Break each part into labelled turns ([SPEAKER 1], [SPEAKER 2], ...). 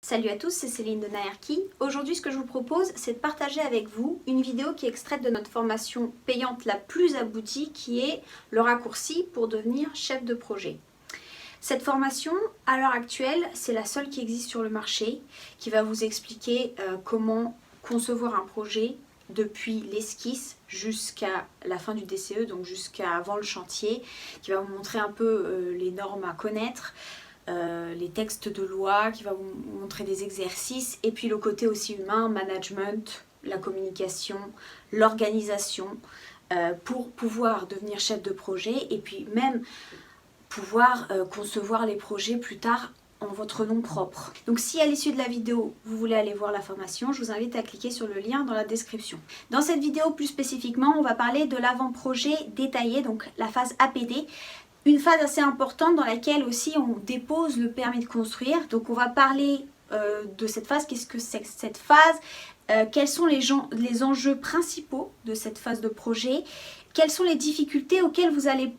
[SPEAKER 1] Salut à tous, c'est Céline de Naerki. Aujourd'hui, ce que je vous propose, c'est de partager avec vous une vidéo qui est extraite de notre formation payante la plus aboutie, qui est le raccourci pour devenir chef de projet. Cette formation, à l'heure actuelle, c'est la seule qui existe sur le marché, qui va vous expliquer comment concevoir un projet depuis l'esquisse jusqu'à la fin du DCE, donc jusqu'à avant le chantier, qui va vous montrer un peu les normes à connaître, les textes de loi, qui va vous montrer des exercices, et puis le côté aussi humain, management, la communication, l'organisation, pour pouvoir devenir chef de projet, et puis même pouvoir concevoir les projets plus tard en votre nom propre. Donc si à l'issue de la vidéo, vous voulez aller voir la formation, je vous invite à cliquer sur le lien dans la description. Dans cette vidéo, plus spécifiquement, on va parler de l'avant-projet détaillé, donc la phase APD, une phase assez importante dans laquelle aussi on dépose le permis de construire. Donc on va parler de cette phase, qu'est-ce que c'est que cette phase, quels sont les enjeux principaux de cette phase de projet, quelles sont les difficultés auxquelles vous allez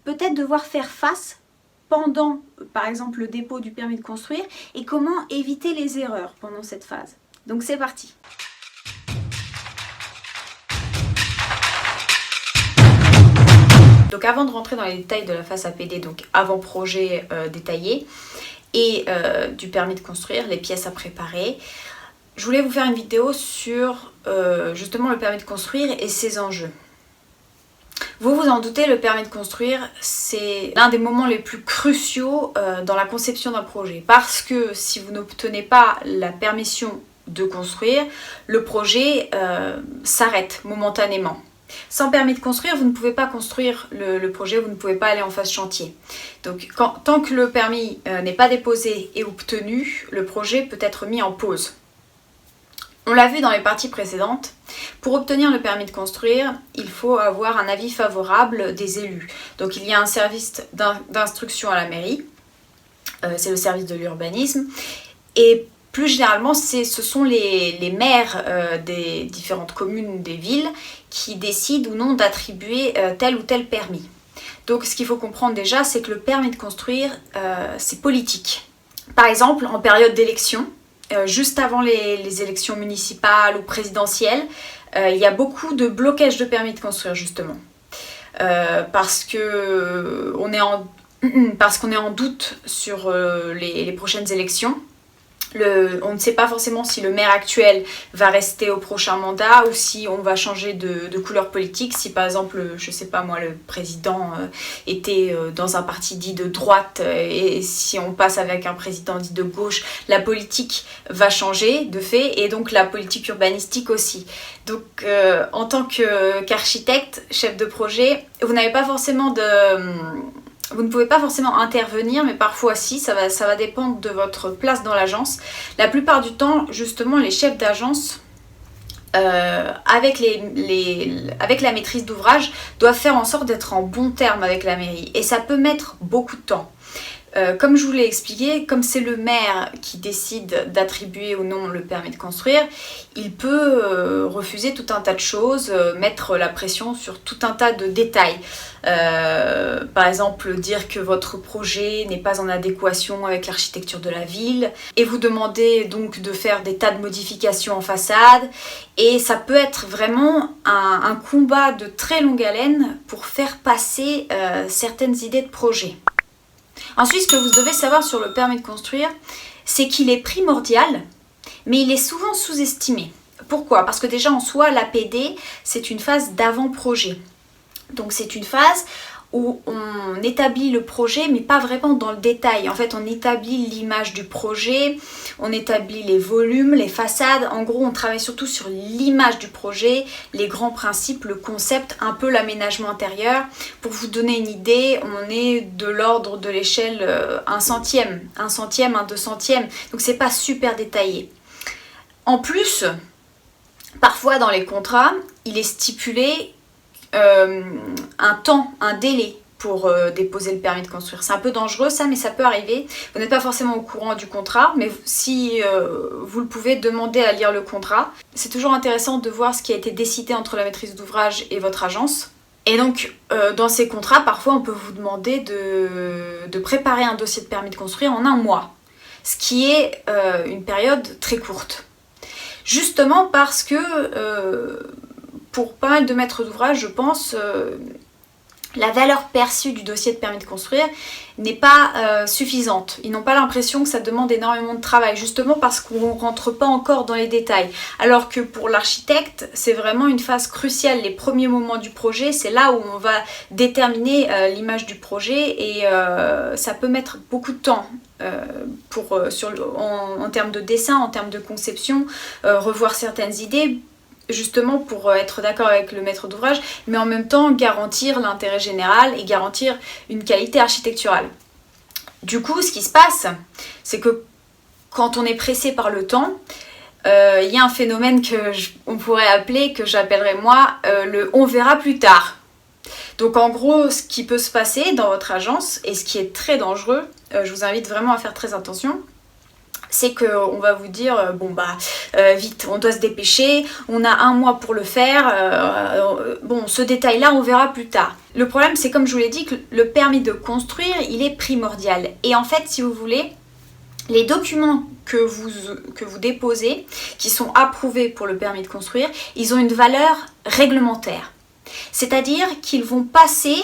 [SPEAKER 1] peut-être devoir faire face pendant, par exemple, le dépôt du permis de construire, et comment éviter les erreurs pendant cette phase. Donc c'est parti. Donc avant de rentrer dans les détails de la phase APD, donc avant-projet détaillé, et du permis de construire, les pièces à préparer, je voulais vous faire une vidéo sur justement le permis de construire et ses enjeux. Vous vous en doutez, le permis de construire, c'est l'un des moments les plus cruciaux dans la conception d'un projet. Parce que si vous n'obtenez pas la permission de construire, le projet s'arrête momentanément. Sans permis de construire, vous ne pouvez pas construire le projet, vous ne pouvez pas aller en phase chantier. Donc tant que le permis n'est pas déposé et obtenu, le projet peut être mis en pause. On l'a vu dans les parties précédentes, pour obtenir le permis de construire, il faut avoir un avis favorable des élus. Donc il y a un service d'instruction à la mairie, c'est le service de l'urbanisme, et plus généralement ce sont les maires des différentes communes, des villes, qui décident ou non d'attribuer tel ou tel permis. Donc ce qu'il faut comprendre déjà, c'est que le permis de construire, c'est politique. Par exemple, en période d'élection, juste avant les élections municipales ou présidentielles, il y a beaucoup de blocages de permis de construire justement. Parce qu'on est en doute sur les prochaines élections. On ne sait pas forcément si le maire actuel va rester au prochain mandat ou si on va changer de couleur politique. Si par exemple, je sais pas moi, le président était dans un parti dit de droite et si on passe avec un président dit de gauche, la politique va changer de fait et donc la politique urbanistique aussi. Donc en tant qu'architecte, chef de projet, vous n'avez pas forcément Vous ne pouvez pas forcément intervenir, mais parfois si, ça va dépendre de votre place dans l'agence. La plupart du temps, justement, les chefs d'agence, avec la maîtrise d'ouvrage, doivent faire en sorte d'être en bon terme avec la mairie. Et ça peut mettre beaucoup de temps. Comme je vous l'ai expliqué, comme c'est le maire qui décide d'attribuer ou non le permis de construire, il peut refuser tout un tas de choses, mettre la pression sur tout un tas de détails. Par exemple, dire que votre projet n'est pas en adéquation avec l'architecture de la ville et vous demander donc de faire des tas de modifications en façade. Et ça peut être vraiment un combat de très longue haleine pour faire passer certaines idées de projet. Ensuite, ce que vous devez savoir sur le permis de construire, c'est qu'il est primordial, mais il est souvent sous-estimé. Pourquoi ? Parce que déjà en soi, l'APD, c'est une phase d'avant-projet. Donc c'est une phase où on établit le projet, mais pas vraiment dans le détail. En fait, on établit l'image du projet, on établit les volumes, les façades. En gros, on travaille surtout sur l'image du projet, les grands principes, le concept, un peu l'aménagement intérieur. Pour vous donner une idée, on est de l'ordre de l'échelle 1/100, 1/100, 1/200. Donc c'est pas super détaillé. En plus, parfois dans les contrats, il est stipulé un temps, un délai pour déposer le permis de construire. C'est un peu dangereux ça, mais ça peut arriver. Vous n'êtes pas forcément au courant du contrat, mais si vous le pouvez, demander à lire le contrat. C'est toujours intéressant de voir ce qui a été décidé entre la maîtrise d'ouvrage et votre agence. Et donc, dans ces contrats, parfois on peut vous demander de préparer un dossier de permis de construire en 1 mois. ce qui est une période très courte. Justement parce que pour pas mal de maîtres d'ouvrage, je pense, la valeur perçue du dossier de permis de construire n'est pas suffisante. Ils n'ont pas l'impression que ça demande énormément de travail, justement parce qu'on ne rentre pas encore dans les détails. Alors que pour l'architecte, c'est vraiment une phase cruciale. Les premiers moments du projet, c'est là où on va déterminer l'image du projet et ça peut mettre beaucoup de temps en termes de dessin, en termes de conception, revoir certaines idées, justement pour être d'accord avec le maître d'ouvrage, mais en même temps garantir l'intérêt général et garantir une qualité architecturale. Du coup, ce qui se passe, c'est que quand on est pressé par le temps, il y a un phénomène qu'on pourrait appeler, que j'appellerais moi, le « on verra plus tard ». Donc en gros, ce qui peut se passer dans votre agence, et ce qui est très dangereux, je vous invite vraiment à faire très attention, c'est qu'on va vous dire, vite, on doit se dépêcher, on a 1 mois pour le faire, ce détail-là, on verra plus tard. Le problème, c'est comme je vous l'ai dit, que le permis de construire, il est primordial. Et en fait, si vous voulez, les documents que vous déposez, qui sont approuvés pour le permis de construire, ils ont une valeur réglementaire. C'est-à-dire qu'ils vont passer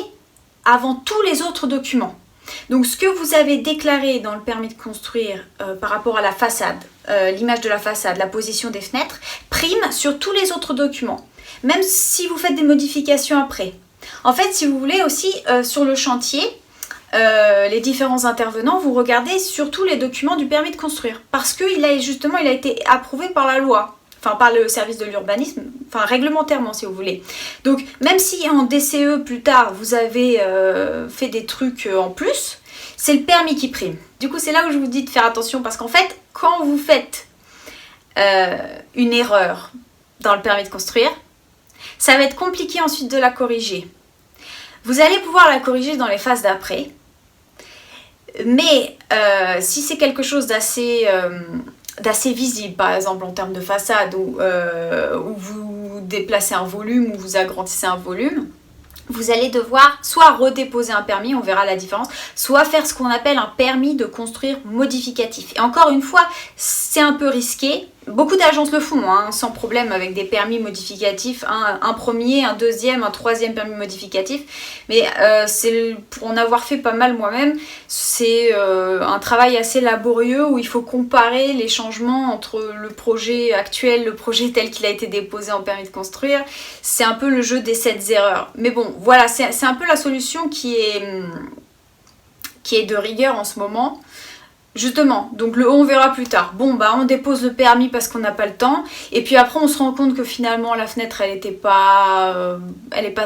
[SPEAKER 1] avant tous les autres documents. Donc ce que vous avez déclaré dans le permis de construire par rapport à la façade, l'image de la façade, la position des fenêtres, prime sur tous les autres documents, même si vous faites des modifications après. En fait, si vous voulez aussi, sur le chantier, les différents intervenants, vous regardez surtout les documents du permis de construire, parce qu'il a été approuvé par la loi. Enfin par le service de l'urbanisme, enfin réglementairement si vous voulez. Donc même si en DCE plus tard vous avez fait des trucs en plus, c'est le permis qui prime. Du coup c'est là où je vous dis de faire attention parce qu'en fait quand vous faites une erreur dans le permis de construire, ça va être compliqué ensuite de la corriger. Vous allez pouvoir la corriger dans les phases d'après, mais si c'est quelque chose d'assez visible, par exemple en termes de façade, où vous déplacez un volume, ou vous agrandissez un volume, vous allez devoir soit redéposer un permis, on verra la différence, soit faire ce qu'on appelle un permis de construire modificatif. Et encore une fois, c'est un peu risqué. Beaucoup d'agences le font, sans problème, avec des permis modificatifs, un premier, un deuxième, un troisième permis modificatif. Mais pour en avoir fait pas mal moi-même, c'est un travail assez laborieux où il faut comparer les changements entre le projet actuel, le projet tel qu'il a été déposé en permis de construire. C'est un peu le jeu des 7 erreurs. Mais bon, voilà, c'est un peu la solution qui est de rigueur en ce moment. Justement, donc on verra plus tard. On dépose le permis parce qu'on n'a pas le temps. Et puis après, on se rend compte que finalement, la fenêtre, elle n'est pas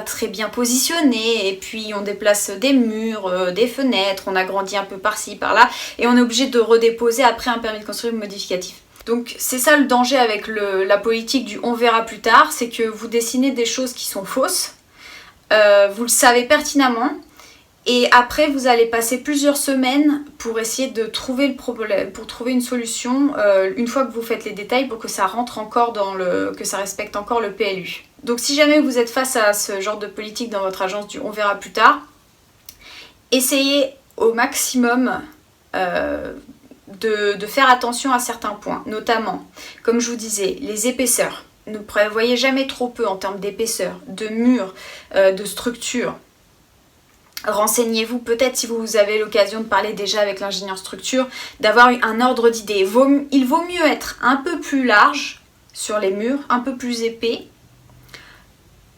[SPEAKER 1] très bien positionnée. Et puis, on déplace des murs, des fenêtres, on agrandit un peu par-ci, par-là. Et on est obligé de redéposer après un permis de construire modificatif. Donc, c'est ça le danger avec la politique du on verra plus tard. C'est que vous dessinez des choses qui sont fausses. Vous le savez pertinemment. Et après, vous allez passer plusieurs semaines pour essayer de trouver le problème, pour trouver une solution, une fois que vous faites les détails, pour que ça rentre encore que ça respecte encore le PLU. Donc si jamais vous êtes face à ce genre de politique dans votre agence du on verra plus tard, essayez au maximum de faire attention à certains points, notamment, comme je vous disais, les épaisseurs. Ne prévoyez jamais trop peu en termes d'épaisseur, de murs, de structure. Renseignez-vous peut-être si vous avez l'occasion de parler déjà avec l'ingénieur structure, d'avoir un ordre d'idée. Il vaut mieux être un peu plus large sur les murs, un peu plus épais,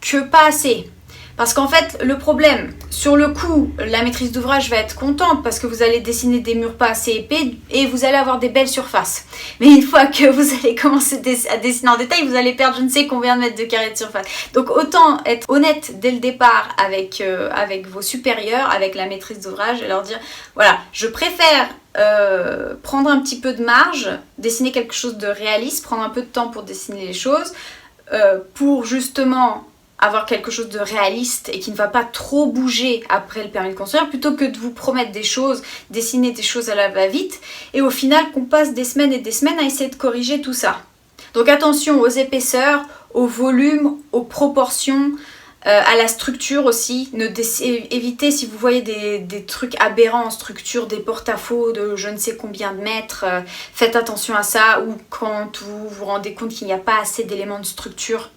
[SPEAKER 1] que pas assez. Parce qu'en fait, le problème, sur le coup, la maîtrise d'ouvrage va être contente parce que vous allez dessiner des murs pas assez épais et vous allez avoir des belles surfaces. Mais une fois que vous allez commencer à dessiner en détail, vous allez perdre je ne sais combien de mètres de carré de surface. Donc autant être honnête dès le départ avec vos supérieurs, avec la maîtrise d'ouvrage et leur dire, voilà, je préfère prendre un petit peu de marge, dessiner quelque chose de réaliste, prendre un peu de temps pour dessiner les choses, pour justement avoir quelque chose de réaliste et qui ne va pas trop bouger après le permis de construire, plutôt que de vous promettre des choses, dessiner des choses à la va-vite, et au final qu'on passe des semaines et des semaines à essayer de corriger tout ça. Donc attention aux épaisseurs, au volume, aux proportions, À la structure aussi, évitez si vous voyez des trucs aberrants en structure, des porte-à-faux de je ne sais combien de mètres, faites attention à ça, ou quand vous vous rendez compte qu'il n'y a pas assez d'éléments de structure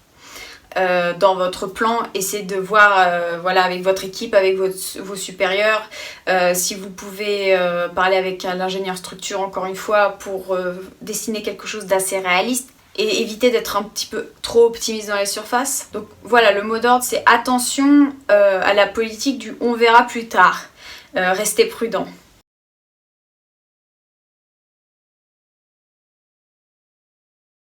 [SPEAKER 1] dans votre plan, essayez de voir voilà, avec votre équipe, avec vos supérieurs, si vous pouvez parler avec l'ingénieur structure encore une fois pour dessiner quelque chose d'assez réaliste. Et éviter d'être un petit peu trop optimiste dans les surfaces. Donc voilà, le mot d'ordre c'est attention à la politique du on verra plus tard. Restez prudent.